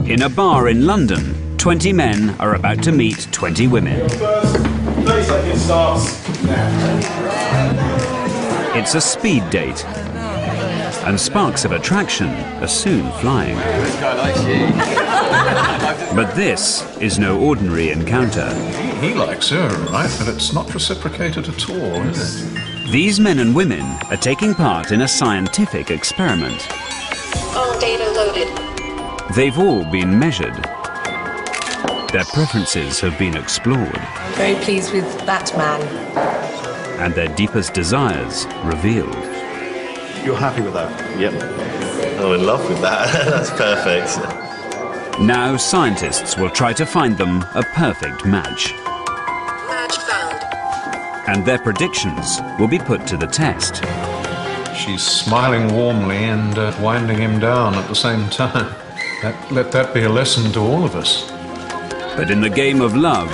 In a bar in London, 20 men are about to meet 20 women. First 30 seconds starts now. It's a speed date, and sparks of attraction are soon flying. This guy likes you. But this is no ordinary encounter. He likes her, right? But it's not reciprocated at all, is it? These men and women are taking part in a scientific experiment. All data loaded. They've all been measured. Their preferences have been explored. Very pleased with that man. And their deepest desires revealed. You're happy with that? Yep. I'm in love with that. That's perfect. Now scientists will try to find them a perfect match. Match found. And their predictions will be put to the test. She's smiling warmly and winding him down at the same time. Let that be a lesson to all of us. But in the game of love,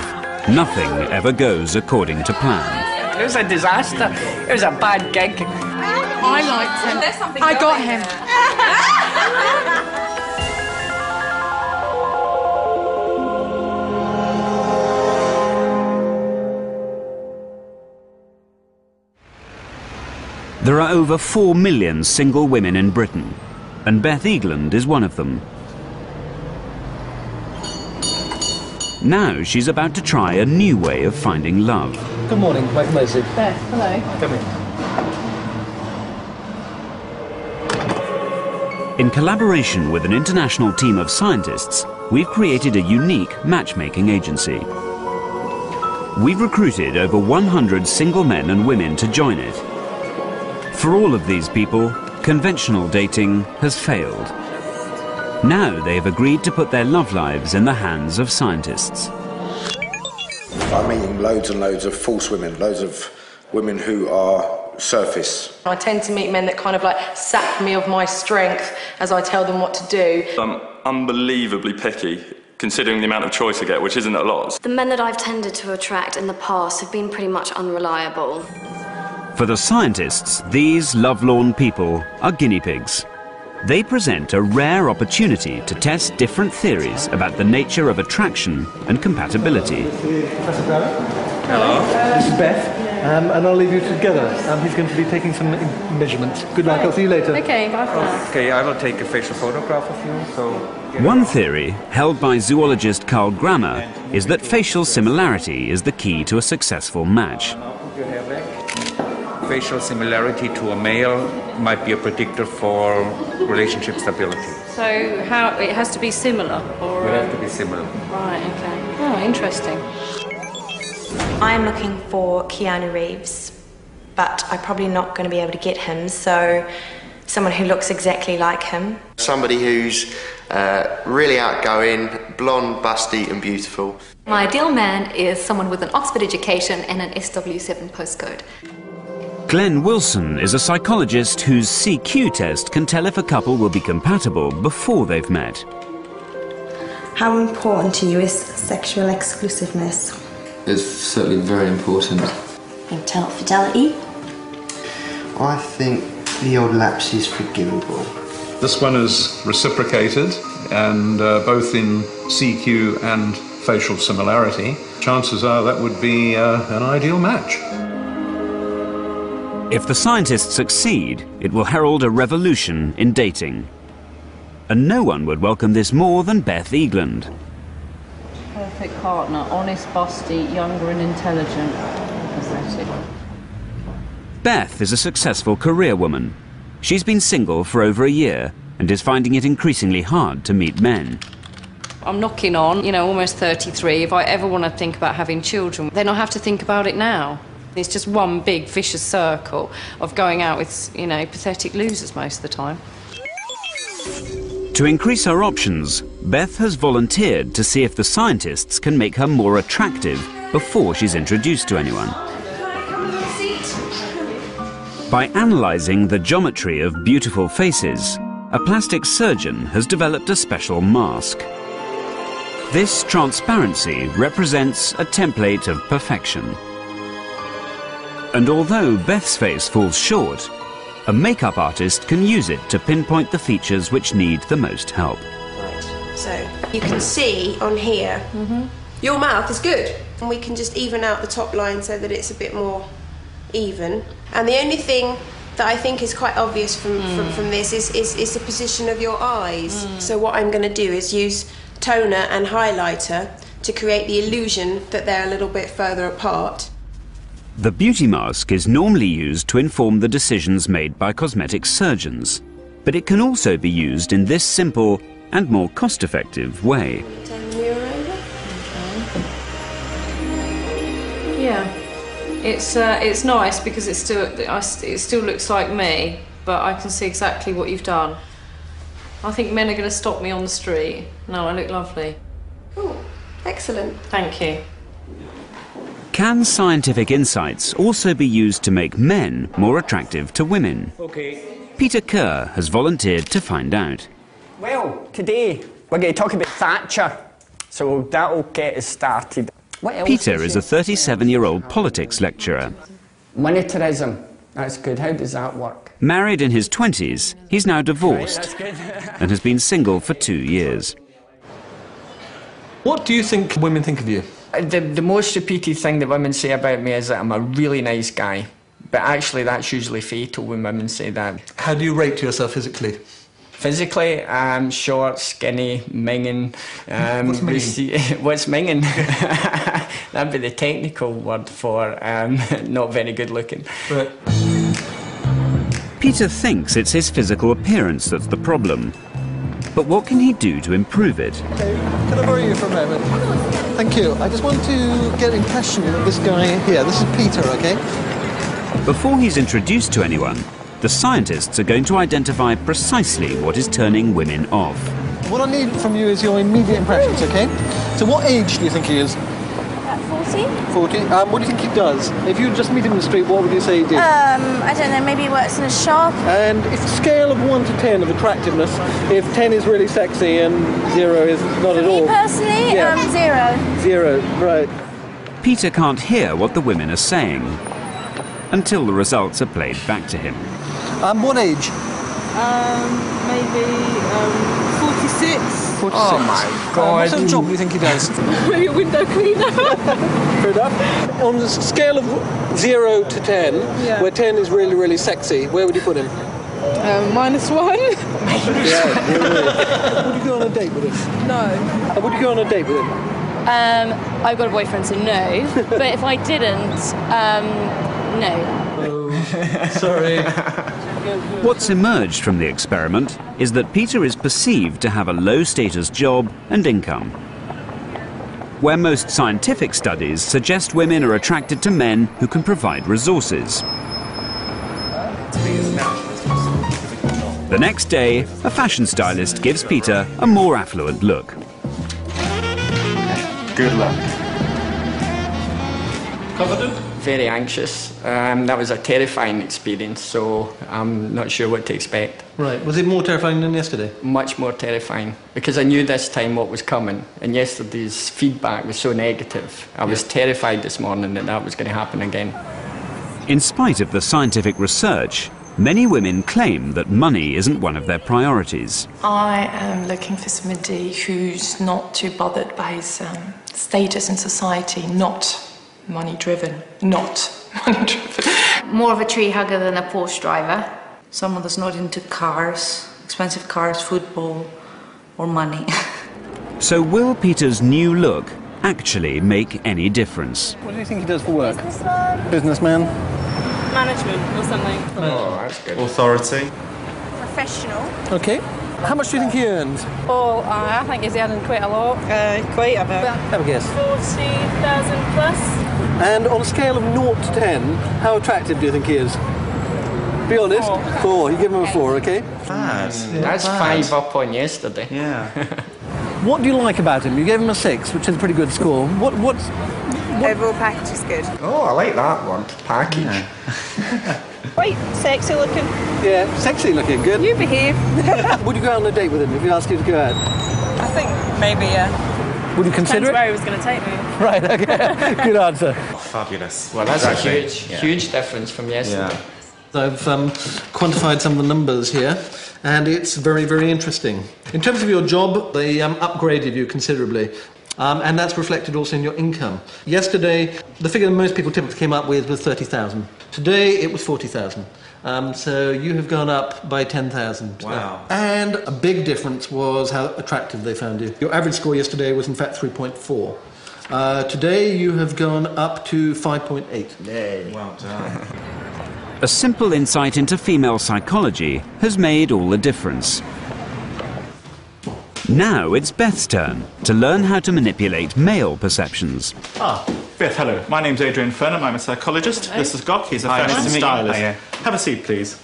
nothing ever goes according to plan. It was a disaster. It was a bad gig. I liked him. There's something I got going him. There are over 4 million single women in Britain, and Beth Eagland is one of them. Now she's about to try a new way of finding love. Good morning, Michael Mosley. Beth, hello. Come in. In collaboration with an international team of scientists, we've created a unique matchmaking agency. We've recruited over 100 single men and women to join it. For all of these people, conventional dating has failed. Now they have agreed to put their love lives in the hands of scientists. I'm meeting loads and loads of false women, loads of women who are surface. I tend to meet men that kind of like sap me of my strength as I tell them what to do. I'm unbelievably picky, considering the amount of choice I get, which isn't a lot. The men that I've tended to attract in the past have been pretty much unreliable. For the scientists, these lovelorn people are guinea pigs. They present a rare opportunity to test different theories about the nature of attraction and compatibility. Professor Brown. Hello. This is Beth, and I'll leave you together. He's going to be taking some measurements. Good luck, I'll see you later. Okay, bye for now. Okay, I will take a facial photograph of you, so... One theory, held by zoologist Carl Grammer, is that facial similarity is the key to a successful match. Put your hair back. Facial similarity to a male might be a predictor for relationship stability. So how it has to be similar, or We have to be similar. right? Okay. Oh, interesting. I'm looking for Keanu Reeves, but I'm probably not going to be able to get him, so someone who looks exactly like him. Somebody who's really outgoing, blonde, busty and beautiful. My ideal man is someone with an Oxford education and an SW7 postcode. Glenn Wilson is a psychologist whose CQ test can tell if a couple will be compatible before they've met. How important to you is sexual exclusiveness? It's certainly very important. Fidelity? I think the old lapse is forgivable. This one is reciprocated, and both in CQ and facial similarity. Chances are that would be an ideal match. If the scientists succeed, it will herald a revolution in dating. And no one would welcome this more than Beth Eagland. Perfect partner, honest, busty, younger and intelligent. Pathetic. Beth is a successful career woman. She's been single for over a year and is finding it increasingly hard to meet men. I'm knocking on, almost 33. If I ever want to think about having children, then I have to think about it now. It's just one big vicious circle of going out with, pathetic losers most of the time. To increase her options, Beth has volunteered to see if the scientists can make her more attractive before she's introduced to anyone. By analysing the geometry of beautiful faces, a plastic surgeon has developed a special mask. This transparency represents a template of perfection. And although Beth's face falls short, a makeup artist can use it to pinpoint the features which need the most help. Right, so You can see on here, your mouth is good. And we can just even out the top line so that it's a bit more even. And the only thing that I think is quite obvious from this is the position of your eyes. So what I'm going to do is use toner and highlighter to create the illusion that they're a little bit further apart. The beauty mask is normally used to inform the decisions made by cosmetic surgeons, but it can also be used in this simple and more cost-effective way. Turn the mirror over. Yeah, it's nice because it still looks like me, but I can see exactly what you've done. I think men are going to stop me on the street. No, I look lovely. Oh, excellent. Thank you. Can scientific insights also be used to make men more attractive to women? Okay. Peter Kerr has volunteered to find out. Well, today we're going to talk about Thatcher, so that'll get us started. What else Peter is a 37-year-old politics lecturer. Monetarism, that's good. How does that work? Married in his 20s, he's now divorced and has been single for 2 years. What do you think women think of you? The most repeated thing that women say about me is that I'm a really nice guy. But actually, that's usually fatal when women say that. How do you rate yourself physically? Physically, I'm short, skinny, minging. What's minging? What's minging? That'd be the technical word for not very good looking. Right. Peter thinks it's his physical appearance that's the problem. But what can he do to improve it? Okay, can I borrow you for a moment? Thank you. I just want to get an impression of this guy here. This is Peter, okay? Before he's introduced to anyone, the scientists are going to identify precisely what is turning women off. What I need from you is your immediate impressions, okay? So what age do you think he is? 40. 40. What do you think he does? If you just meet him in the street, what would you say he did? I don't know, maybe he works in a shop. And if a scale of 1 to 10 of attractiveness, if 10 is really sexy and 0 is not at all. Me personally, yeah. 0. 0, right. Peter can't hear what the women are saying until the results are played back to him. What age? Maybe 46. 46. Oh my God. What sort of job do you think he does? Maybe a window cleaner. Fair enough. On the scale of 0 to 10, where 10 is really, really sexy, where would you put him? -1. Yeah, really. Would you go on a date with him? No. Would you go on a date with him? I've got a boyfriend, so no. But if I didn't, no. Oh, sorry. What's emerged from the experiment is that Peter is perceived to have a low-status job and income, where most scientific studies suggest women are attracted to men who can provide resources. The next day, a fashion stylist gives Peter a more affluent look. Good luck. Confident? Very anxious. That was a terrifying experience, so I'm not sure what to expect. Right. Was it more terrifying than yesterday? Much more terrifying, because I knew this time what was coming, and yesterday's feedback was so negative. I was terrified this morning that that was going to happen again. In spite of the scientific research, many women claim that money isn't one of their priorities. I am looking for somebody who's not too bothered by his status in society, not money-driven, More of a tree hugger than a Porsche driver. Someone that's not into cars, expensive cars, football, or money. So will Peter's new look actually make any difference? What do you think he does for work? Businessman. Businessman? Management or something. Oh, that's good. Authority. Professional. Okay. How much do you think he earns? Oh, I think he's earning quite a lot. Quite a bit. Have a guess. 40,000 plus. And on a scale of 0 to 10, how attractive do you think he is? Be honest. 4. You give him a 4, okay? That's 5 up on yesterday. Yeah. What do you like about him? You gave him a 6, which is a pretty good score. What? Overall package is good. Oh, I like that one. Package. Yeah. Quite sexy looking. Yeah, sexy looking, good. You behave. Would you go on a date with him if he asked you to go out? I think maybe, yeah. Would you consider Depends it? where he was going to take me. Right, okay. Good answer. Oh, fabulous. Well, that's Exactly. a huge difference from yesterday. I've quantified some of the numbers here. and it's very, very interesting. In terms of your job, they upgraded you considerably. And that's reflected also in your income. Yesterday, the figure most people typically came up with was 30,000. Today, it was 40,000. So you have gone up by 10,000. Wow. And a big difference was how attractive they found you. Your average score yesterday was in fact 3.4. Today, you have gone up to 5.8. Yay. Well done. A simple insight into female psychology has made all the difference. Now it's Beth's turn to learn how to manipulate male perceptions. Beth, hello. My name's Adrian Furnham. I'm a psychologist. Hello. This is Gok. He's a Hi, fashion nice to meet you. stylist. Hiya. Have a seat, please.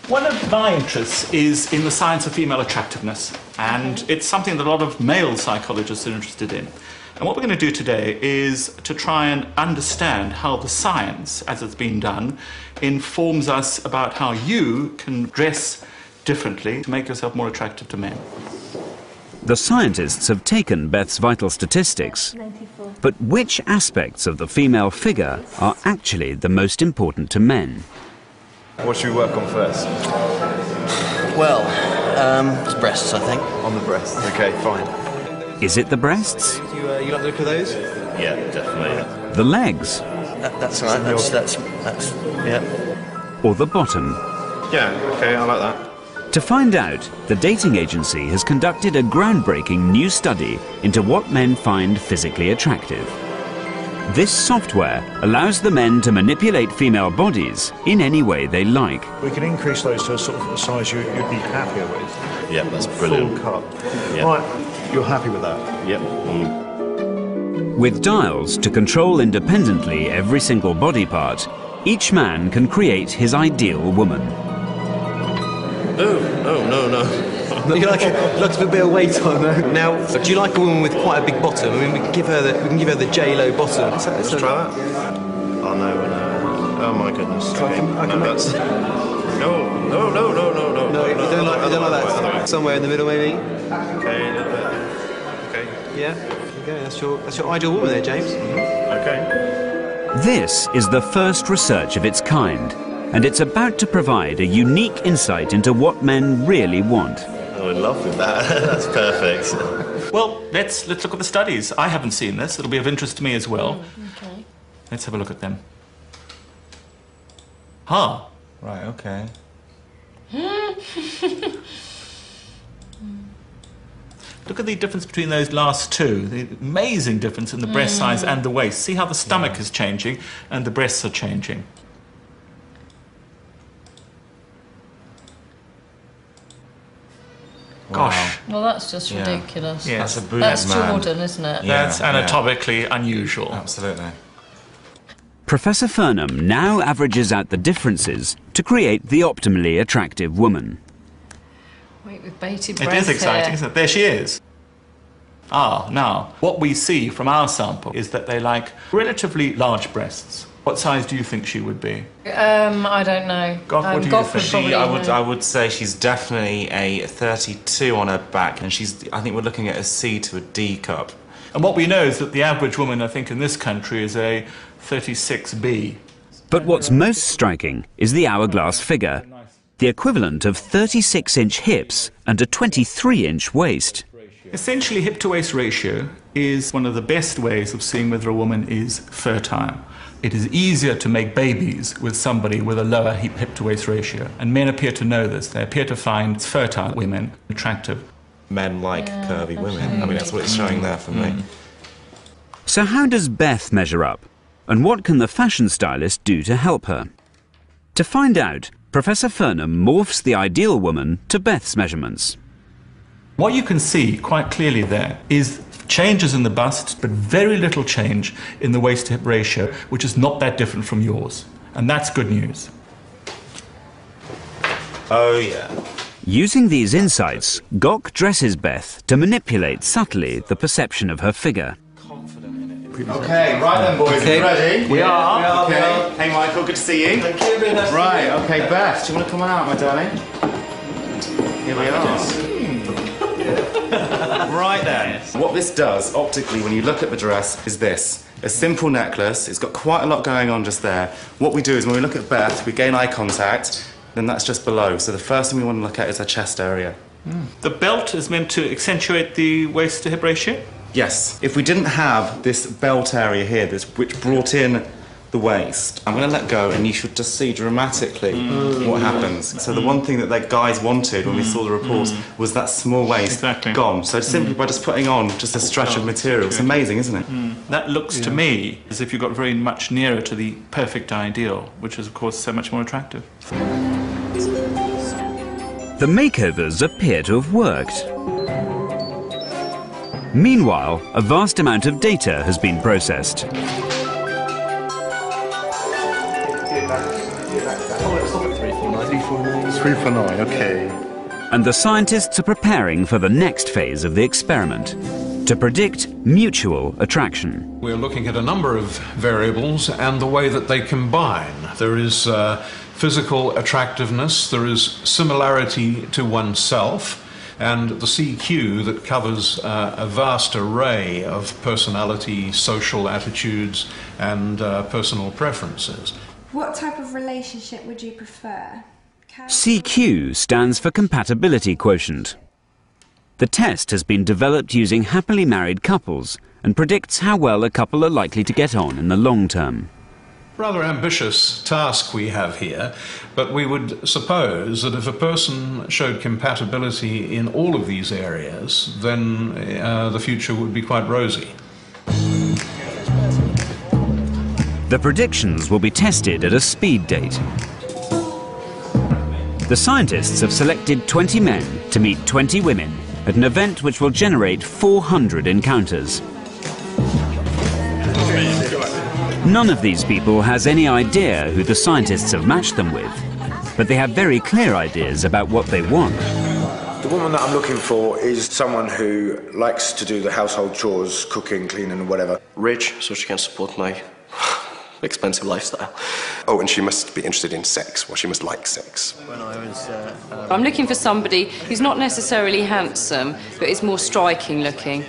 One of my interests is in the science of female attractiveness, and it's something that a lot of male psychologists are interested in. And what we're going to do today is to try and understand how the science, as it's been done, informs us about how you can dress differently to make yourself more attractive to men. The scientists have taken Beth's vital statistics, but which aspects of the female figure are actually the most important to men? What should we work on first? Well, it's breasts, I think. On the breasts. Okay, fine. Is it the breasts? You like the look of those? Yeah, definitely. The legs? That's right. That's yeah. Or the bottom? Yeah, okay, I like that. To find out, the dating agency has conducted a groundbreaking new study into what men find physically attractive. This software allows the men to manipulate female bodies in any way they like. We can increase those to a sort of a size you'd be happier with. Yeah, that's brilliant. Full cut. Yeah. Right, you're happy with that? Yep. With dials to control independently every single body part, each man can create his ideal woman. Oh, no. You like a bit of weight on there. Now, do you like a woman with quite a big bottom? I mean, we can give her the J-Lo bottom. Let's try that. Oh no. Oh my goodness. Okay. I can that's... No. No, you don't like that. Somewhere in the middle, maybe. Okay, a little bit. Okay. Yeah. Okay, that's your ideal woman there, James. Okay. This is the first research of its kind, and it's about to provide a unique insight into what men really want. Oh, in love with that. That's perfect. Well, let's look at the studies. I haven't seen this. It'll be of interest to me as well. Okay. Let's have a look at them. Right, okay. Look at the difference between those last two. The amazing difference in the breast size and the waist. See how the stomach is changing and the breasts are changing. Gosh. Well, that's just ridiculous. Yes. That's Jordan, isn't it? That's anatomically unusual. Absolutely. Professor Furnham now averages out the differences to create the optimally attractive woman. Wait, with bated It breath is exciting, here. isn't it? There she is. Now, what we see from our sample is that they like relatively large breasts. What size do you think she would be? I don't know. Goff, what do you think? I would say she's definitely a 32 on her back, and I think we're looking at a C to a D cup. And what we know is that the average woman, I think, in this country is a 36B. But what's most striking is the hourglass figure, the equivalent of 36-inch hips and a 23-inch waist. Essentially, hip-to-waist ratio is one of the best ways of seeing whether a woman is fertile. It is easier to make babies with somebody with a lower hip-to-waist ratio. And men appear to know this. They appear to find fertile women attractive. Men like curvy women. I mean, that's what it's showing there for me. So how does Beth measure up? And what can the fashion stylist do to help her? To find out, Professor Furnham morphs the ideal woman to Beth's measurements. What you can see quite clearly there is changes in the bust, but very little change in the waist-to-hip ratio, which is not that different from yours. And that's good news. Oh, yeah. Using these insights, Gok dresses Beth to manipulate subtly the perception of her figure. Okay, right then, boys. Okay. Are you ready? We are. Okay. Hey, Michael, good to see you. Thank you, very nice. Right, okay, Beth, do you want to come on out, my darling? Here we are. Right then. What this does, optically, when you look at the dress, is this. A simple necklace. It's got quite a lot going on just there. What we do is when we look at Beth, we gain eye contact, then that's just below. So the first thing we want to look at is our chest area. The belt is meant to accentuate the waist to hip ratio? Yes. If we didn't have this belt area here, which brought in the waist, I'm going to let go and you should just see dramatically what happens. So the one thing that the guys wanted when we saw the reports was that small waist gone. So simply by just putting on just a stretch of material, it's amazing, isn't it? That looks to me as if you got very much nearer to the perfect ideal, which is of course so much more attractive. The makeovers appear to have worked. Meanwhile, a vast amount of data has been processed. 349, okay. And the scientists are preparing for the next phase of the experiment, to predict mutual attraction. We're looking at a number of variables and the way that they combine. There is physical attractiveness, there is similarity to oneself, and the CQ that covers a vast array of personality, social attitudes, and personal preferences. What type of relationship would you prefer? CQ stands for compatibility quotient. The test has been developed using happily married couples and predicts how well a couple are likely to get on in the long term. Rather ambitious task we have here, but we would suppose that if a person showed compatibility in all of these areas, then the future would be quite rosy. The predictions will be tested at a speed date. The scientists have selected 20 men to meet 20 women at an event which will generate 400 encounters. None of these people has any idea who the scientists have matched them with, but they have very clear ideas about what they want. The woman that I'm looking for is someone who likes to do the household chores, cooking, cleaning and whatever. Rich, so she can support my expensive lifestyle. Oh, and she must be interested in sex. Well, she must like sex. When I was, I'm looking for somebody who's not necessarily handsome, but is more striking looking.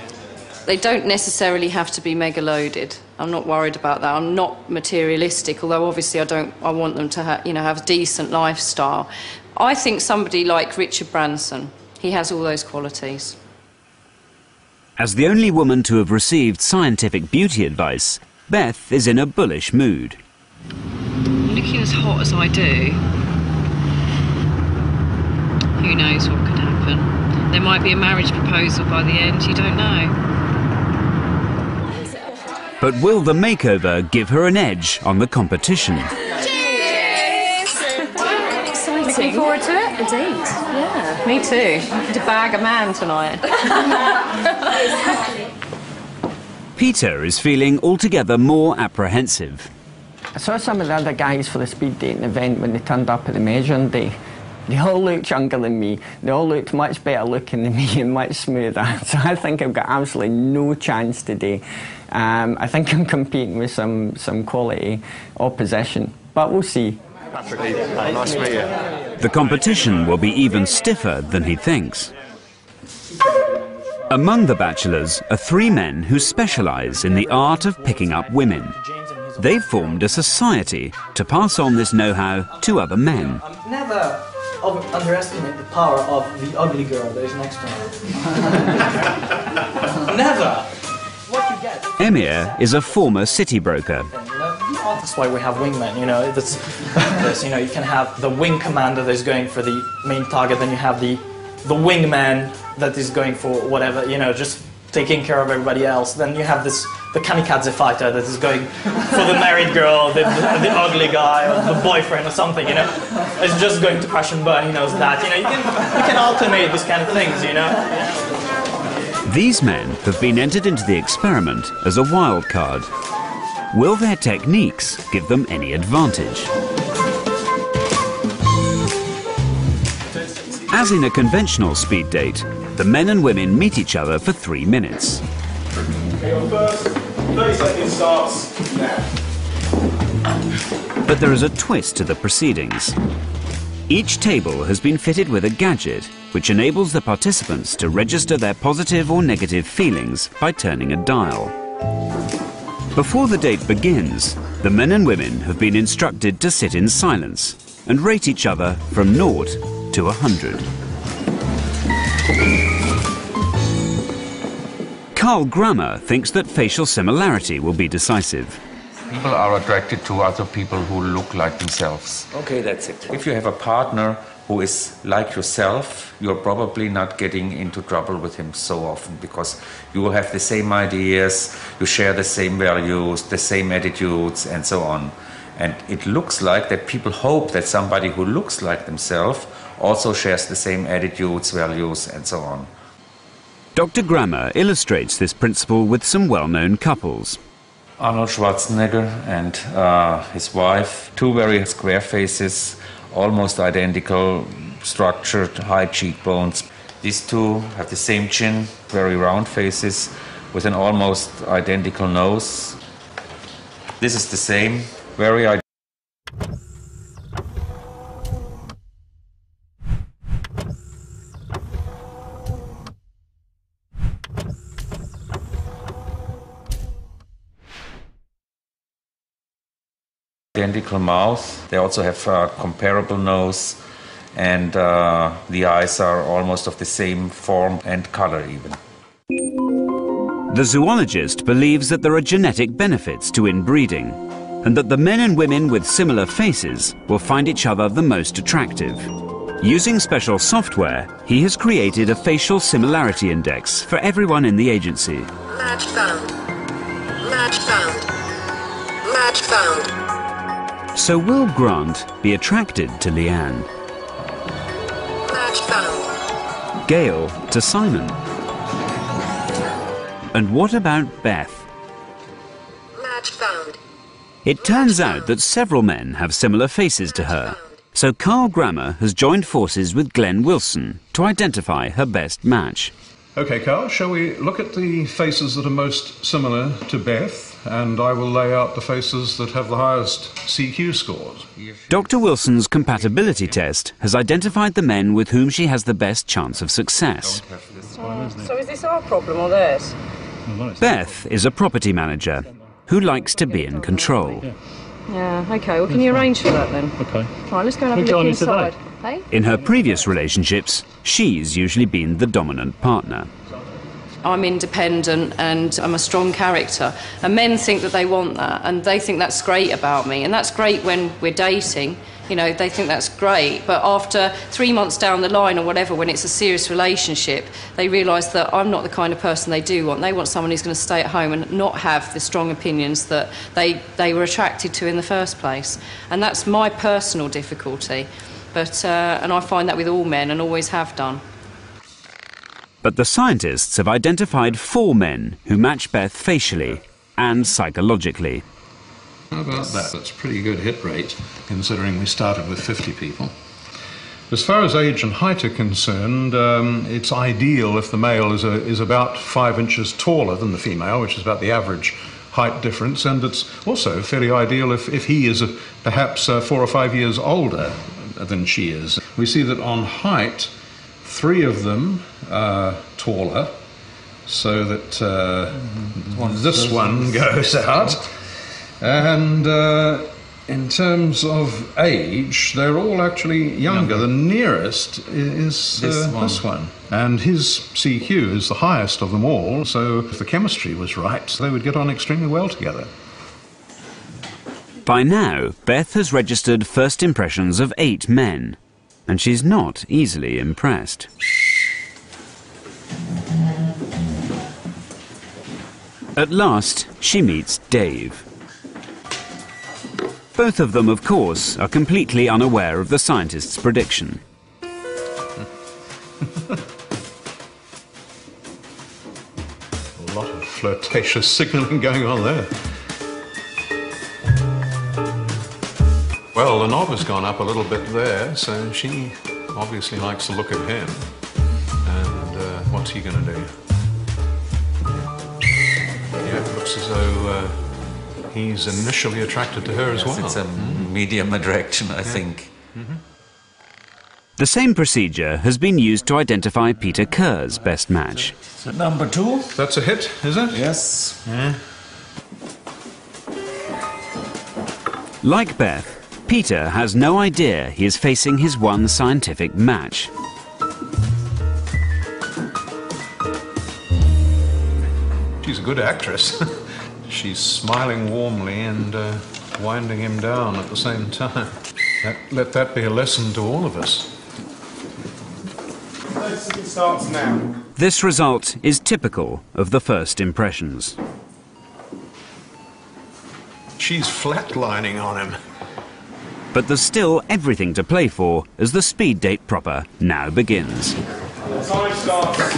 They don't necessarily have to be mega loaded. I'm not worried about that. I'm not materialistic, although obviously I want them to have a decent lifestyle. I think somebody like Richard Branson, he has all those qualities. As the only woman to have received scientific beauty advice, Beth is in a bullish mood. Looking as hot as I do, who knows what could happen. There might be a marriage proposal by the end, you don't know. But will the makeover give her an edge on the competition? Cheers! Exciting. Looking forward to it? Indeed. Yeah, me too. To bag a man tonight. Peter is feeling altogether more apprehensive. I saw some of the other guys for the speed dating event when they turned up at the measuring day. They all looked younger than me. They all looked much better looking than me and much smoother. So I think I've got absolutely no chance today. I think I'm competing with some quality opposition, but we'll see. Patrick, nice to meet you. The competition will be even stiffer than he thinks. Among the bachelors are 3 men who specialise in the art of picking up women. They've formed a society to pass on this know-how to other men. Never underestimate the power of the ugly girl that is next to her. Never! What you get. Emir is a former city broker. That's why we have wingmen, you know. You can have the wing commander that is going for the main target, then you have the wingman that is going for whatever, just taking care of everybody else. Then you have the kamikaze fighter that is going for the married girl, the ugly guy, or the boyfriend or something, It's just going to crash and burn, he knows that. You can alternate these kind of things, These men have been entered into the experiment as a wild card. Will their techniques give them any advantage? As in a conventional speed date, the men and women meet each other for 3 minutes. Okay, your first 30 seconds starts now. But there is a twist to the proceedings. Each table has been fitted with a gadget which enables the participants to register their positive or negative feelings by turning a dial. Before the date begins, the men and women have been instructed to sit in silence and rate each other from 0 to 100. Carl Grammer thinks that facial similarity will be decisive. People are attracted to other people who look like themselves. Okay, that's it. If you have a partner who is like yourself, you're probably not getting into trouble with him so often, because you will have the same ideas, you share the same values, the same attitudes, and so on. And it looks like that people hope that somebody who looks like themselves also shares the same attitudes, values, and so on. Dr. Grammer illustrates this principle with some well-known couples. Arnold Schwarzenegger and his wife, two very square faces, almost identical, structured, high cheekbones. These two have the same chin, very round faces, with an almost identical nose. This is the same, very identical mouth. They also have a comparable nose, and the eyes are almost of the same form and color even. The zoologist believes that there are genetic benefits to inbreeding, and that the men and women with similar faces will find each other the most attractive. Using special software, he has created a facial similarity index for everyone in the agency. Match found. Match found. Match found. So will Grant be attracted to Leanne? Match found. Gail to Simon? And what about Beth? Match found. It turns out that several men have similar faces to her, so Carl Grammer has joined forces with Glenn Wilson to identify her best match. OK, Carl, shall we look at the faces that are most similar to Beth, and I will lay out the faces that have the highest CQ scores. Dr. Wilson's compatibility test has identified the men with whom she has the best chance of success. So is this our problem or theirs? Beth is a property manager who likes to be in control. Yeah, OK, well, can you arrange for that then? OK. Right, let's go and have a look inside. Hey? In her previous relationships, she's usually been the dominant partner. I'm independent and I'm a strong character, and men think that they want that, and they think that's great about me, and that's great when we're dating, you know, they think that's great, but after 3 months down the line or whatever, when it's a serious relationship, they realise that I'm not the kind of person they do want. They want someone who's going to stay at home and not have the strong opinions that they were attracted to in the first place, and that's my personal difficulty, but and I find that with all men and always have done. But the scientists have identified 4 men who match Beth facially and psychologically. How about that? That's a pretty good hit rate, considering we started with 50 people. As far as age and height are concerned, it's ideal if the male is about 5 inches taller than the female, which is about the average height difference, and it's also fairly ideal if he is perhaps 4 or 5 years older than she is. We see that on height, 3 of them are taller, so that this one goes out. And in terms of age, they're all actually younger. The nearest is this one. And his CQ is the highest of them all, so if the chemistry was right, they would get on extremely well together. By now, Beth has registered first impressions of 8 men, and she's not easily impressed. At last, she meets Dave. Both of them, of course, are completely unaware of the scientist's prediction. A lot of flirtatious signalling going on there. Well, the knob has gone up a little bit there, so she obviously likes the look of him. And what's he going to do? Yeah, it looks as though he's initially attracted to her as well. It's a medium attraction, I think. The same procedure has been used to identify Peter Kerr's best match. So number 2? That's a hit, is it? Yes. Yeah. Like Beth, Peter has no idea he is facing his one scientific match. She's a good actress. She's smiling warmly and winding him down at the same time. Let that be a lesson to all of us. It starts now. This result is typical of the first impressions. She's flatlining on him. But there's still everything to play for as the speed date proper now begins. Time starts now.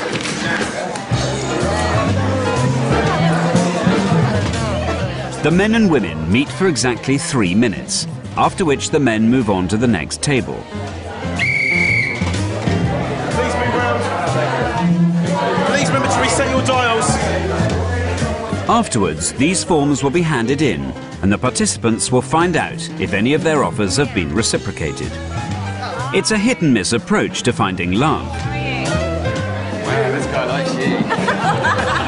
The men and women meet for exactly 3 minutes, after which the men move on to the next table. Please move round. Please remember to reset your dials. Afterwards, these forms will be handed in, and the participants will find out if any of their offers have been reciprocated. It's a hit-and-miss approach to finding love. Wow, this guy likes you.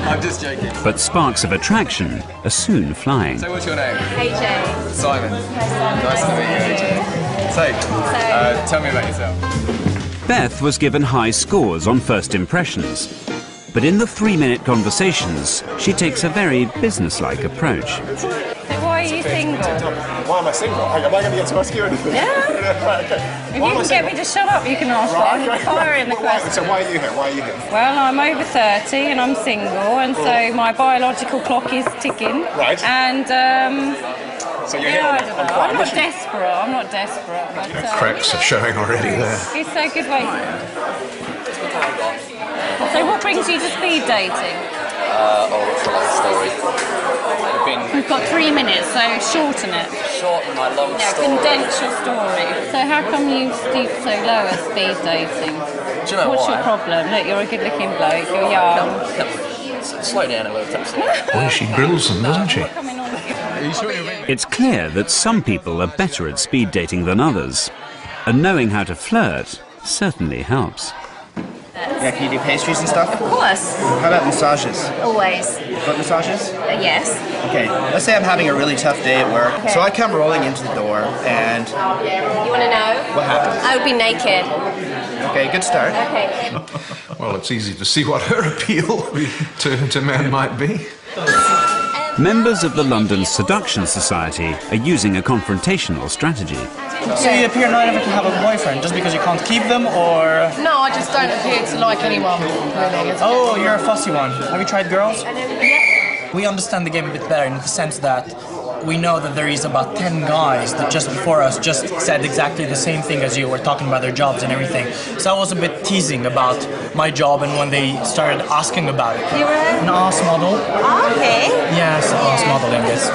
I'm just joking. But sparks of attraction are soon flying. So what's your name? AJ. Simon. Nice to meet you, AJ. So, tell me about yourself. Beth was given high scores on first impressions, but in the 3-minute conversations, she takes a very businesslike approach. So why are you single? Why am I single? Am I going to get to ask you anything? Yeah. If you can get me to shut up, you can ask that. Fire in the question. So why are you here? Why are you here? Well, I'm over 30 and I'm single, and so my biological clock is ticking. Right. And so you're yeah, here I don't know. I'm not desperate. I'm not desperate. But, Cracks are showing already there. It's so good way. So what brings you to speed dating? It's a long story. We've got 3 minutes, so shorten it. Shorten my long story. Condense your story. So how come you stoop so low at speed dating? Do you know What's why? your problem? Look, you're a good-looking bloke. You're young. Slow down a little, Tapsy. Boy, she grills them, doesn't she? It's clear that some people are better at speed dating than others, and knowing how to flirt certainly helps. Yeah, can you do pastries and stuff? Of course. How about massages? Always. Foot massages? Yes. Okay, let's say I'm having a really tough day at work. Okay. So I come rolling into the door and... You want to know? What happens? I would be naked. Okay, good start. Okay. Well, it's easy to see what her appeal to men might be. Members of the London Seduction Society are using a confrontational strategy. So you appear not ever to have a boyfriend just because you can't keep them, or...? No, I just don't appear to like anyone, really. Oh, you're a fussy one. Have you tried girls? Yeah. We understand the game a bit better in the sense that we know that there is about 10 guys that just before us just said exactly the same thing as you, were talking about their jobs and everything. So I was a bit teasing about my job, and when they started asking about it. You're an ass model. Okay. Yes, ass modeling is.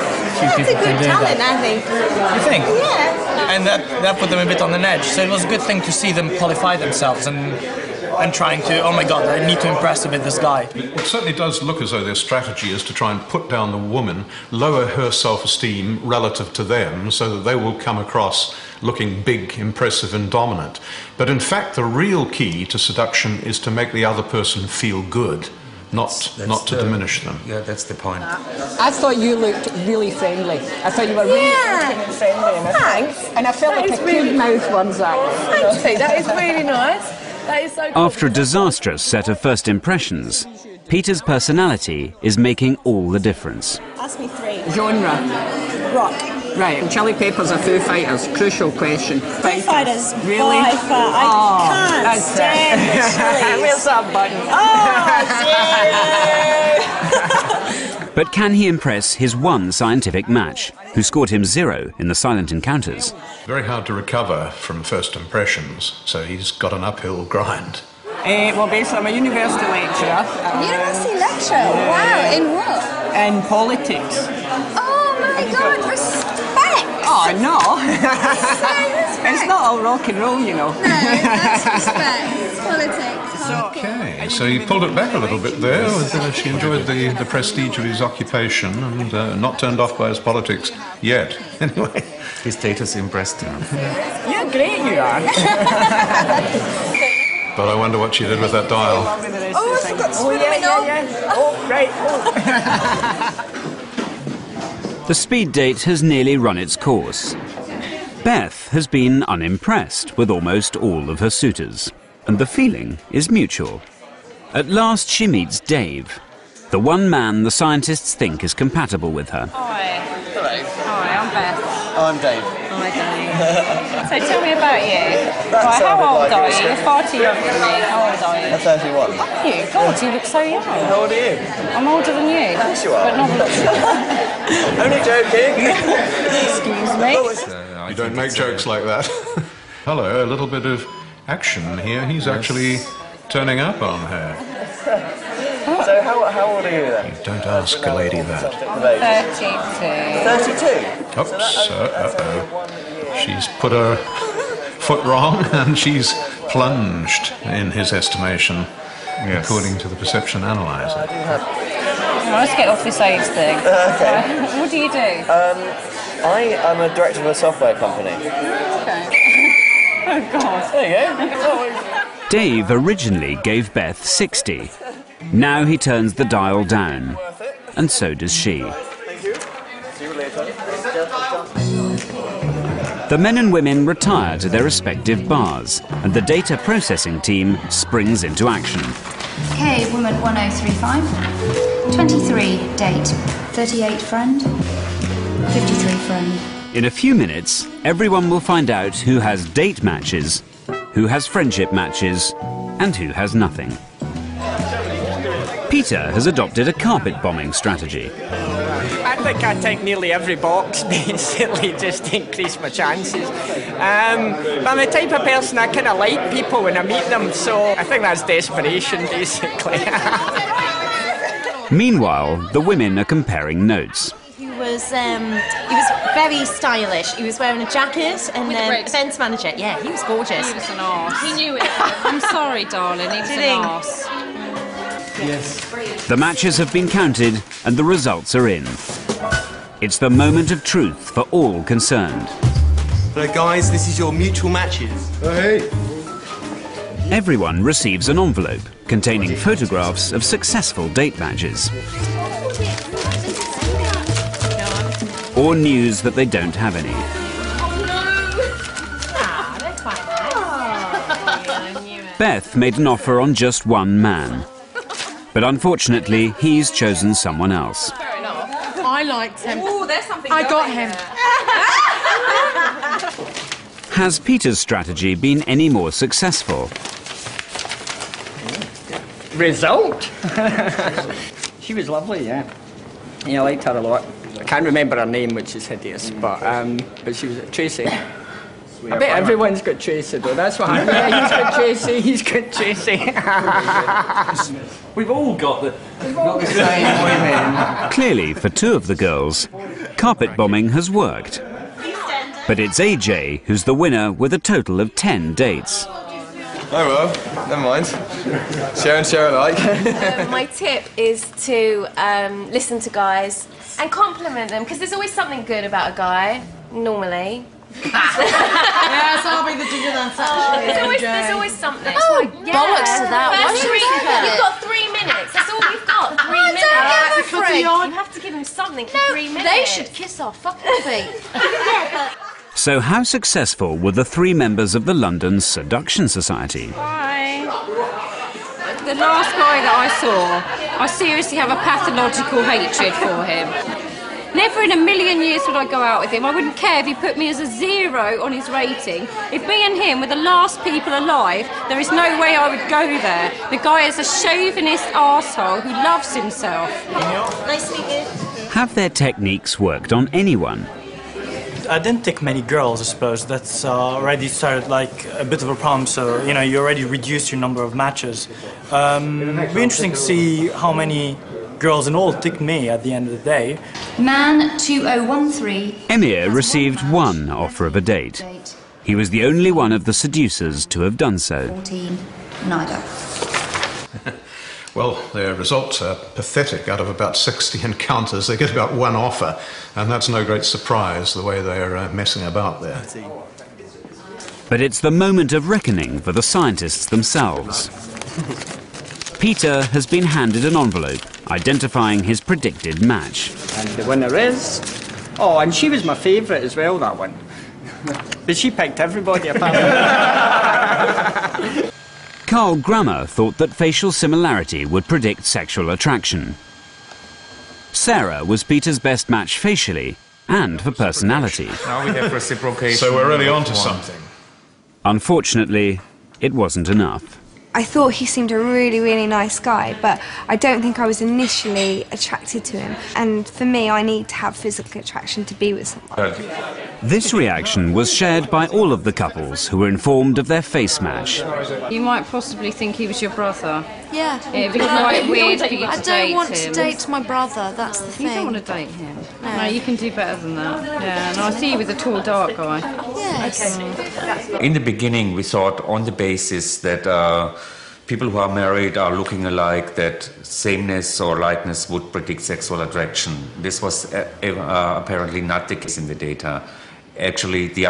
That's a good talent, I think. You think? Yeah. And that put them a bit on an edge. So it was a good thing to see them qualify themselves and trying to, oh my god, I need to impress a bit this guy. It certainly does look as though their strategy is to try and put down the woman, lower her self-esteem relative to them, so that they will come across looking big, impressive and dominant. But in fact, the real key to seduction is to make the other person feel good, not to diminish them. Yeah, that's the point. I thought you looked really friendly. I thought you were really friendly. And I felt like a good mouth ones up. Thank you, that is really nice. That is so cool. After a disastrous set of first impressions, Peter's personality is making all the difference. Ask me 3. Genre. Rock. Right, and Chili Peppers are Foo Fighters. Crucial question. Foo Fighters. Really? By far. I can't stand the Chili's. Where's that button? Oh, But can he impress his one scientific match, who scored him 0 in the silent encounters? Very hard to recover from first impressions, so he's got an uphill grind. Well, basically, I'm a university lecturer. University lecturer? Wow, in what? In politics. Oh my god, respect! Oh, no. Respect. It's not all rock and roll, you know. No, that's respect. It's politics. Okay, so he pulled it back a little bit there. She enjoyed the prestige of his occupation and not turned off by his politics yet. Anyway. His status impressed her. You're great, you are. But I wonder what she did with that dial. Oh, I forgot to swim it on. Oh, right. The speed date has nearly run its course. Beth has been unimpressed with almost all of her suitors, and the feeling is mutual. At last she meets Dave, the one man the scientists think is compatible with her. Hi. Hello. Hi, I'm Beth. Oh, I'm Dave. Hi, Dave. So tell me about you. Right, how old are you? You're far too young for me. How old are you? I'm 31. Are you? God, you look so young. How old are you? I'm older than you. Yes, you are. But not Only joking. Excuse me. You don't make jokes like that. Hello, a little bit of action here. He's actually turning up on her. So how old are you then? You don't ask a lady that. 32. 32? Oops, uh-oh. She's put her foot wrong and she's plunged in his estimation, according to the perception analyzer. Let's get off this age thing. Okay. What do you do? I am a director of a software company. Okay. Oh, God. There you go. Dave originally gave Beth 60. Now he turns the dial down, and so does she. Thank you. See you later. The men and women retire to their respective bars, and the data processing team springs into action. Okay, woman 1035, 23, date, 38, friend, 53, friend. In a few minutes, everyone will find out who has date matches, who has friendship matches, and who has nothing. Peter has adopted a carpet bombing strategy. I think I take nearly every box, basically, just to increase my chances. But I'm the type of person I kind of like people when I meet them, so I think that's desperation, basically. Meanwhile, the women are comparing notes. He was very stylish. He was wearing a jacket and events manager. Yeah, he was gorgeous. He was an arse. He knew it. I'm sorry, darling. He was an arse. Yes. The matches have been counted and the results are in. It's the moment of truth for all concerned. So guys, this is your mutual matches. Hey. Everyone receives an envelope containing photographs of successful date matches. Or news that they don't have any. Beth made an offer on just one man. But unfortunately, he's chosen someone else. Fair enough. I liked him. Oh, there's something I got him. Has Peter's strategy been any more successful? Result? She was lovely, yeah. Yeah, I liked her a lot. I can't remember her name, which is hideous, but she was Tracy. I bet everyone's got Tracy, though. That's what happened. Yeah, he's got Tracy, he's got Tracy. We've all got the same women. Clearly, for two of the girls, carpet bombing has worked. But it's AJ who's the winner with a total of 10 dates. Oh well, never mind. Share alike. My tip is to listen to guys and compliment them, because there's always something good about a guy, normally. Yes, I'll be the jigger dancer. There's always something. Oh, bollocks to that. You've got 3 minutes. That's all you've got. 3 minutes. You have to give him something for 3 minutes. They should kiss our fucking feet. So how successful were the 3 members of the London Seduction Society? Hi. The last guy that I saw, I seriously have a pathological hatred for him. Never in a million years would I go out with him. I wouldn't care if he put me as a 0 on his rating. If me and him were the last people alive, there is no way I would go there. The guy is a chauvinist arsehole who loves himself. Nice to meet you. Have their techniques worked on anyone? I didn't take many girls, I suppose. That's already started like a bit of a problem. So, you know, you already reduced your number of matches. It'd be interesting to see how many girls in all ticked me at the end of the day. Man 2013. Emir received 1 offer of a date. He was the only one of the seducers to have done so. 14. Neither. Well, their results are pathetic. Out of about 60 encounters, they get about 1 offer, and that's no great surprise, the way they're messing about there. But it's the moment of reckoning for the scientists themselves. Peter has been handed an envelope identifying his predicted match. And the winner is... Oh, and she was my favourite as well, that one. But she picked everybody apparently. Carl Grammer thought that facial similarity would predict sexual attraction. Sarah was Peter's best match facially and for personality. Now we have reciprocation. So we're really onto something. Unfortunately, it wasn't enough. I thought he seemed a really, really nice guy, but I don't think I was initially attracted to him. And for me, I need to have physical attraction to be with someone. This reaction was shared by all of the couples who were informed of their face match. You might possibly think he was your brother. Yeah. It'd be quite weird for you to date him. I don't want to date my brother, that's the thing. You don't want to date him. No, you can do better than that. Yeah, no, I see you with a tall, dark guy. Yes. In the beginning, we thought on the basis that people who are married are looking alike, that sameness or likeness would predict sexual attraction. This was apparently not the case in the data. Actually, the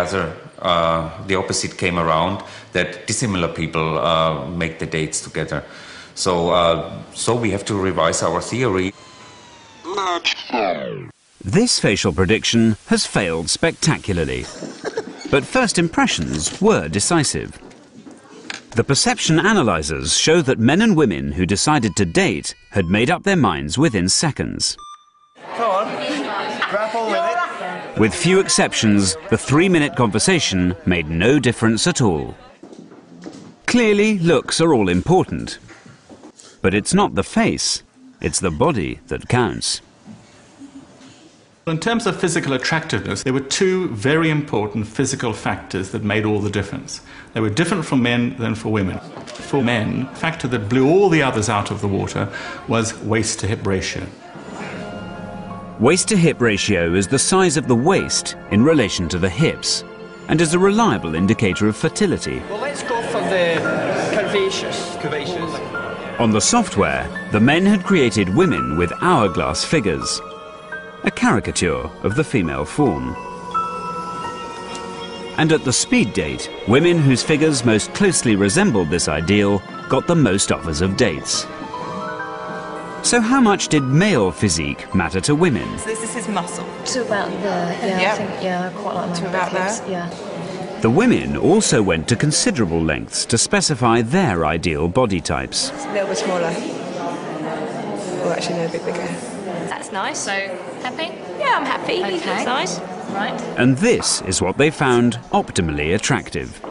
opposite came around, that dissimilar people make the dates together. So we have to revise our theory. This facial prediction has failed spectacularly. But first impressions were decisive. The perception analyzers show that men and women who decided to date had made up their minds within seconds. Come on, grapple with it. With few exceptions, the 3-minute conversation made no difference at all. Clearly, looks are all important. But it's not the face, it's the body that counts. In terms of physical attractiveness, there were two very important physical factors that made all the difference. They were different for men than for women. For men, the factor that blew all the others out of the water was waist-to-hip ratio. Waist-to-hip ratio is the size of the waist in relation to the hips, and is a reliable indicator of fertility. Well, let's go for the curvaceous. On the software, the men had created women with hourglass figures, a caricature of the female form. And at the speed date, women whose figures most closely resembled this ideal got the most offers of dates. So how much did male physique matter to women? So this is his muscle. To about there, yeah, Yep. I think, yeah, I quite like my To about hips, there. yeah. The women also went to considerable lengths to specify their ideal body types. It's a little bit smaller. Well, actually, no, a bit bigger. That's nice. So, happy? Yeah, I'm happy. Okay. He looks nice. Right. And this is what they found optimally attractive.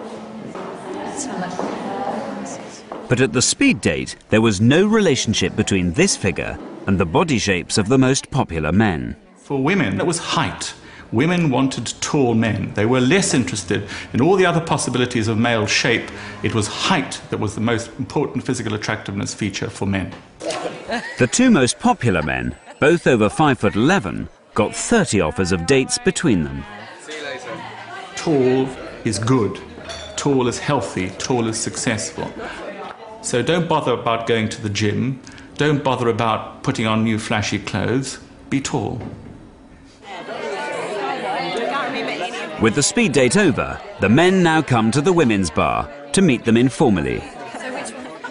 Let's have a look. But at the speed date, there was no relationship between this figure and the body shapes of the most popular men. For women, it was height. Women wanted tall men. They were less interested in all the other possibilities of male shape. It was height that was the most important physical attractiveness feature for men. The two most popular men, both over 5'11", got 30 offers of dates between them. Tall is good. Tall is healthy. Tall is successful. So don't bother about going to the gym. Don't bother about putting on new flashy clothes. Be tall. With the speed date over, the men now come to the women's bar to meet them informally.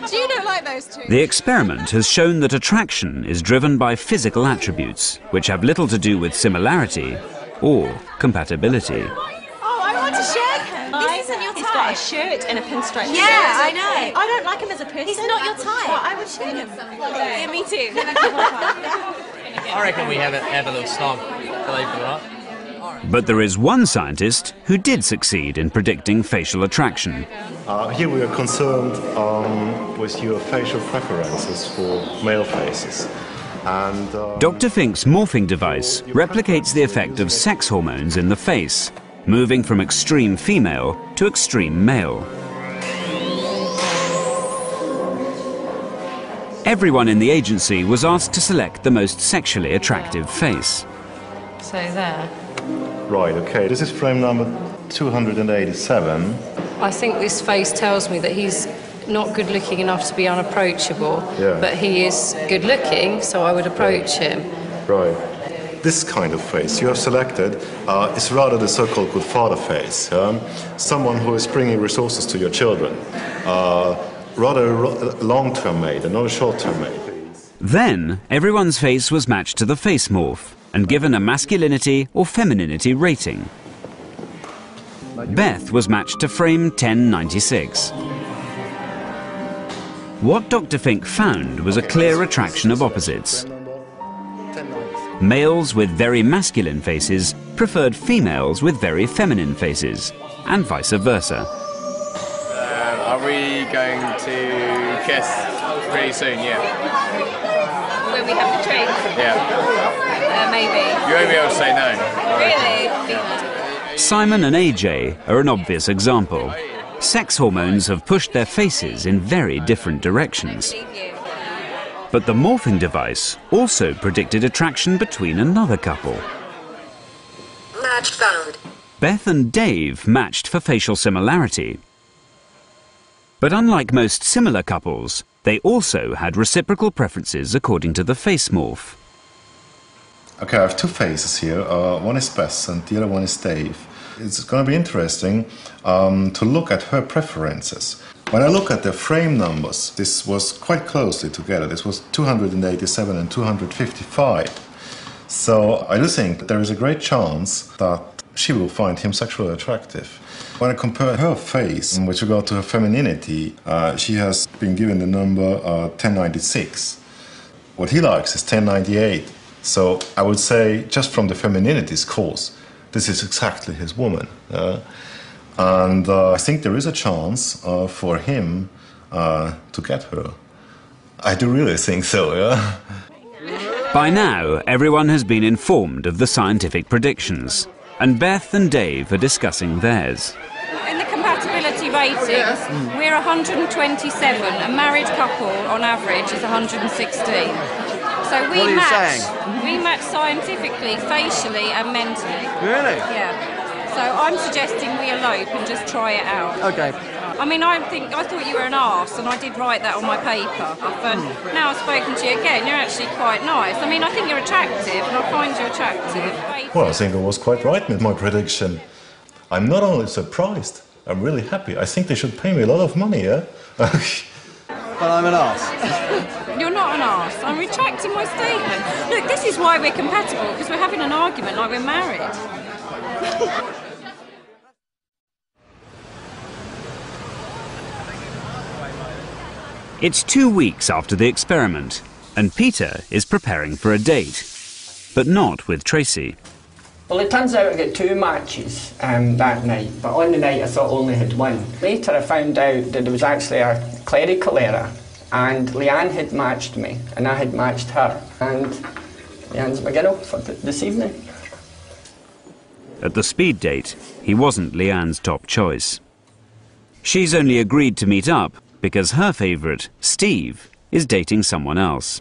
Do you not like those two? The experiment has shown that attraction is driven by physical attributes, which have little to do with similarity or compatibility. Oh, I want to shake him. This isn't your type. He's got a shirt and a pinstripe shirt. Yeah, I know. I don't like him as a person. He's not your type. Well, I would shake him. Yeah, me too. I reckon we have a little snog. Believe it or not. But there is one scientist who did succeed in predicting facial attraction. Here we are concerned with your facial preferences for male faces. And Dr. Fink's morphing device replicates the effect of sex hormones in the face, moving from extreme female to extreme male. Everyone in the agency was asked to select the most sexually attractive face. So there. Right, okay, this is frame number 287. I think this face tells me that he's not good looking enough to be unapproachable, Yeah. but he is good looking, so I would approach him. Right. This kind of face you have selected is rather the so-called good father face. Someone who is bringing resources to your children. Rather a long-term mate and not a short-term mate. Then, everyone's face was matched to the face morph and given a masculinity or femininity rating. Beth was matched to frame 1096. What Dr. Fink found was a clear attraction of opposites. Males with very masculine faces preferred females with very feminine faces, and vice versa. Are we going to kiss pretty soon? Yeah. When we have the drink? Yeah. Maybe. You won't be able to say no. Really? Simon and AJ are an obvious example. Sex hormones have pushed their faces in very different directions. But the morphing device also predicted attraction between another couple. Match found. Beth and Dave matched for facial similarity. But unlike most similar couples, they also had reciprocal preferences according to the face morph. Okay, I have two faces here. One is Beth and the other one is Dave. It's going to be interesting to look at her preferences. When I look at the frame numbers, this was quite closely together. This was 287 and 255. So I do think there is a great chance that she will find him sexually attractive. When I compare her face with regard to her femininity, she has been given the number 1096. What he likes is 1098. So I would say, just from the femininity scores, this is exactly his woman. And I think there is a chance for him to get her. I do really think so, yeah. By now, everyone has been informed of the scientific predictions, and Beth and Dave are discussing theirs. In the compatibility ratings, we're 127. A married couple, on average, is 116. So we match scientifically, facially and mentally. Really? Yeah. So I'm suggesting we elope and just try it out. Okay. I mean, I thought you were an arse, and I did write that on my paper. But now I've spoken to you again, you're actually quite nice. I mean, I think you're attractive, and I find you attractive. Well, I think I was quite right with my prediction. I'm not only surprised, I'm really happy. I think they should pay me a lot of money, yeah? But I'm an arse. You're not an arse. I'm retracting my statement. Look, this is why we're compatible, because we're having an argument like we're married. It's 2 weeks after the experiment, and Peter is preparing for a date, but not with Tracy. Well, it turns out I got 2 matches that night, but on the night I thought I only had 1. Later I found out that there was actually a clerical error, and Leanne had matched me, and I had matched her, and Leanne's my girl for this evening. At the speed date, he wasn't Leanne's top choice. She's only agreed to meet up because her favourite, Steve, is dating someone else.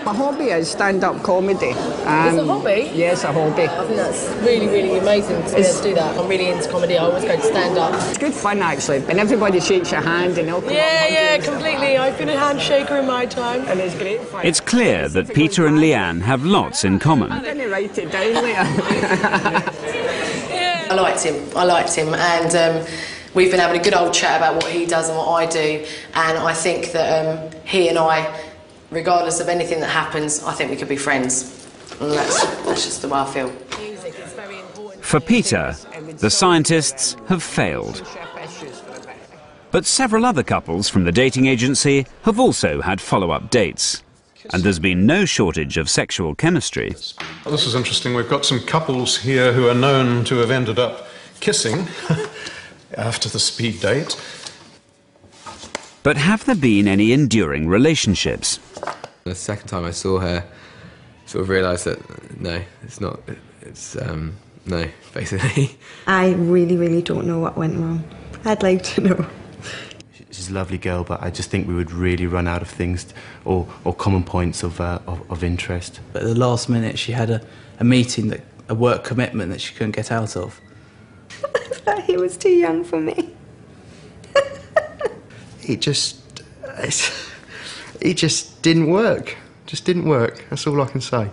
My hobby is stand-up comedy. It's a hobby? Yes, a hobby. I think that's really, really amazing to be able to do that. I'm really into comedy. I always go to stand-up. It's good fun, actually, and everybody shakes your hand and they'll come Yeah, completely. I've been a handshaker in my time. And it's great fun. It's clear that Peter and Leanne have lots in common. I'm going to write it down later. I liked him, and we've been having a good old chat about what he does and what I do, and I think that he and I, regardless of anything that happens, I think we could be friends. And that's just the way I feel. For Peter, the scientists have failed. But several other couples from the dating agency have also had follow-up dates. And there's been no shortage of sexual chemistry. Well, this is interesting. We've got some couples here who are known to have ended up kissing after the speed date. But have there been any enduring relationships? The second time I saw her, sort of realised that no, it's not, it's, no, basically. I really, really don't know what went wrong. I'd like to know. She's a lovely girl, but I just think we would really run out of things or common points of interest. But at the last minute, she had a meeting, a work commitment that she couldn't get out of. I thought he was too young for me. It just didn't work. Just didn't work. That's all I can say.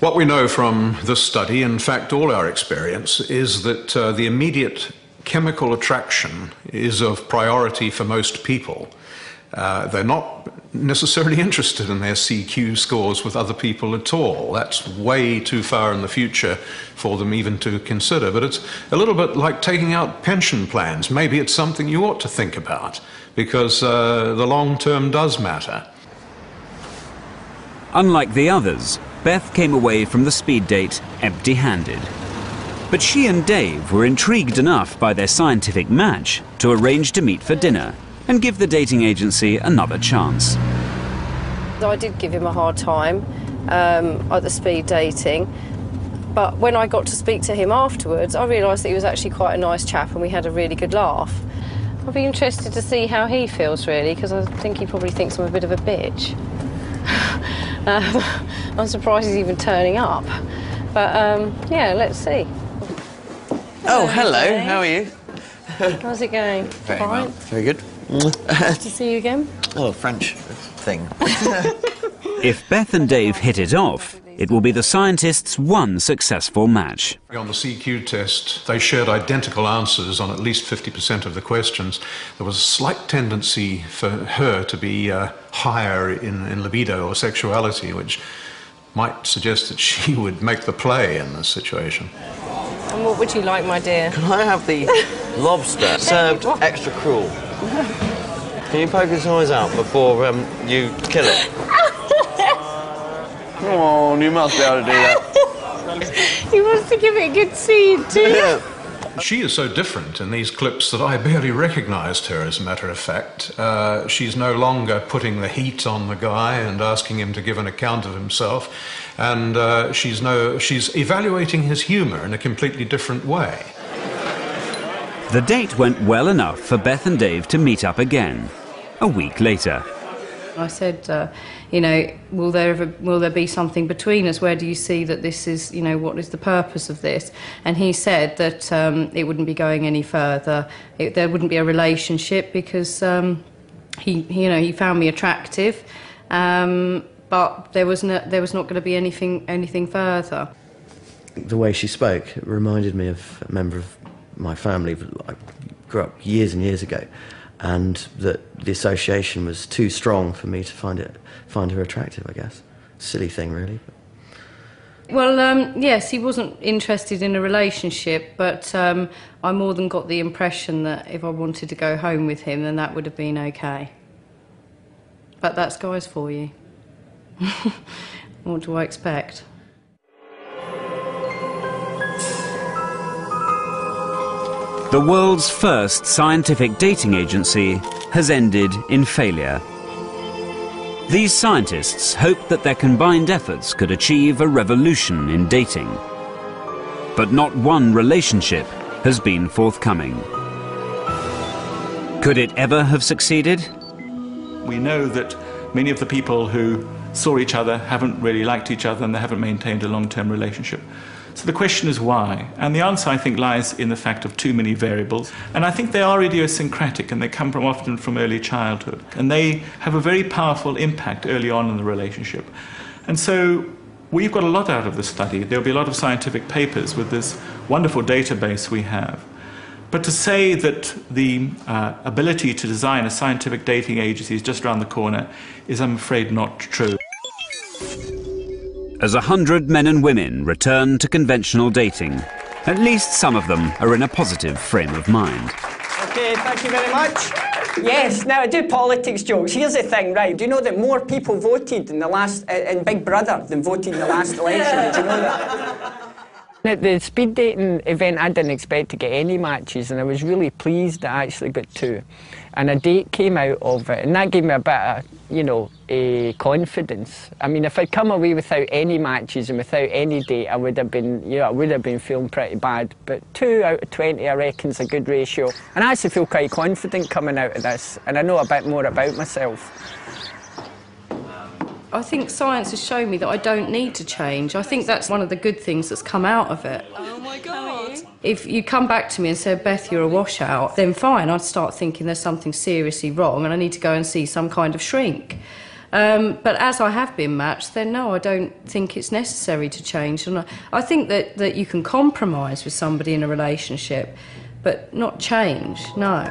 What we know from this study, in fact all our experience, is that the immediate chemical attraction is of priority for most people, they're not necessarily interested in their CQ scores with other people at all. That's way too far in the future for them even to consider. But it's a little bit like taking out pension plans. Maybe it's something you ought to think about, because the long term does matter. Unlike the others, Beth came away from the speed date empty-handed. But she and Dave were intrigued enough by their scientific match to arrange to meet for dinner and give the dating agency another chance. I did give him a hard time at the speed dating, but when I got to speak to him afterwards, I realised that he was actually quite a nice chap and we had a really good laugh. I'd be interested to see how he feels, really, because I think he probably thinks I'm a bit of a bitch. I'm surprised he's even turning up. But, yeah, let's see. Oh, hello. How are you? How's it going? Very well. Very good. Nice to see you again. Oh, French thing. If Beth and Dave hit it off, it will be the scientists' one successful match. On the CQ test, they shared identical answers on at least 50% of the questions. There was a slight tendency for her to be higher in libido or sexuality, which might suggest that she would make the play in this situation. And what would you like, my dear? Can I have the lobster served extra cruel? Can you poke his eyes out before you kill it? Come on, you must be able to do that. He wants to give it a good scene, too. Yeah. She is so different in these clips that I barely recognised her, as a matter of fact. She's no longer putting the heat on the guy and asking him to give an account of himself, and she's evaluating his humour in a completely different way. The date went well enough for Beth and Dave to meet up again, a week later. I said, you know, will there be something between us? Where do you see that this is, you know, what is the purpose of this? And he said that it wouldn't be going any further. There wouldn't be a relationship because he found me attractive, but there was not going to be anything further. The way she spoke, it reminded me of a member of my family. I grew up years and years ago. And that the association was too strong for me to find her attractive, I guess. Silly thing, really. Well, yes, he wasn't interested in a relationship, but I more than got the impression that if I wanted to go home with him, then that would have been okay. But that's guys for you. What do I expect? The world's first scientific dating agency has ended in failure. These scientists hoped that their combined efforts could achieve a revolution in dating. But not one relationship has been forthcoming. Could it ever have succeeded? We know that many of the people who saw each other haven't really liked each other and they haven't maintained a long-term relationship. So the question is why? And the answer, I think, lies in the fact of too many variables. And I think they are idiosyncratic and they come often from early childhood. And they have a very powerful impact early on in the relationship. And so we've got a lot out of this study. There'll be a lot of scientific papers with this wonderful database we have. But to say that the ability to design a scientific dating agency is just around the corner is, I'm afraid, not true. As 100 men and women return to conventional dating, at least some of them are in a positive frame of mind. OK, thank you very much. Yes, now I do politics jokes. Here's the thing, right? Do you know that more people voted in Big Brother than voted in the last election? Do you know that? At the speed dating event, I didn't expect to get any matches, and I was really pleased that I actually got 2. And a date came out of it, and that gave me a bit of, you know, confidence. I mean, if I'd come away without any matches and without any date, I would have been, you know, I would have been feeling pretty bad. But 2 out of 20, I reckon, is a good ratio. And I actually feel quite confident coming out of this, and I know a bit more about myself. I think science has shown me that I don't need to change. I think that's one of the good things that's come out of it. Oh my God. If you come back to me and say, Beth, you're a washout, then fine, I'd start thinking there's something seriously wrong and I need to go and see some kind of shrink. But as I have been matched, then no, I don't think it's necessary to change. And I think that you can compromise with somebody in a relationship, but not change, no.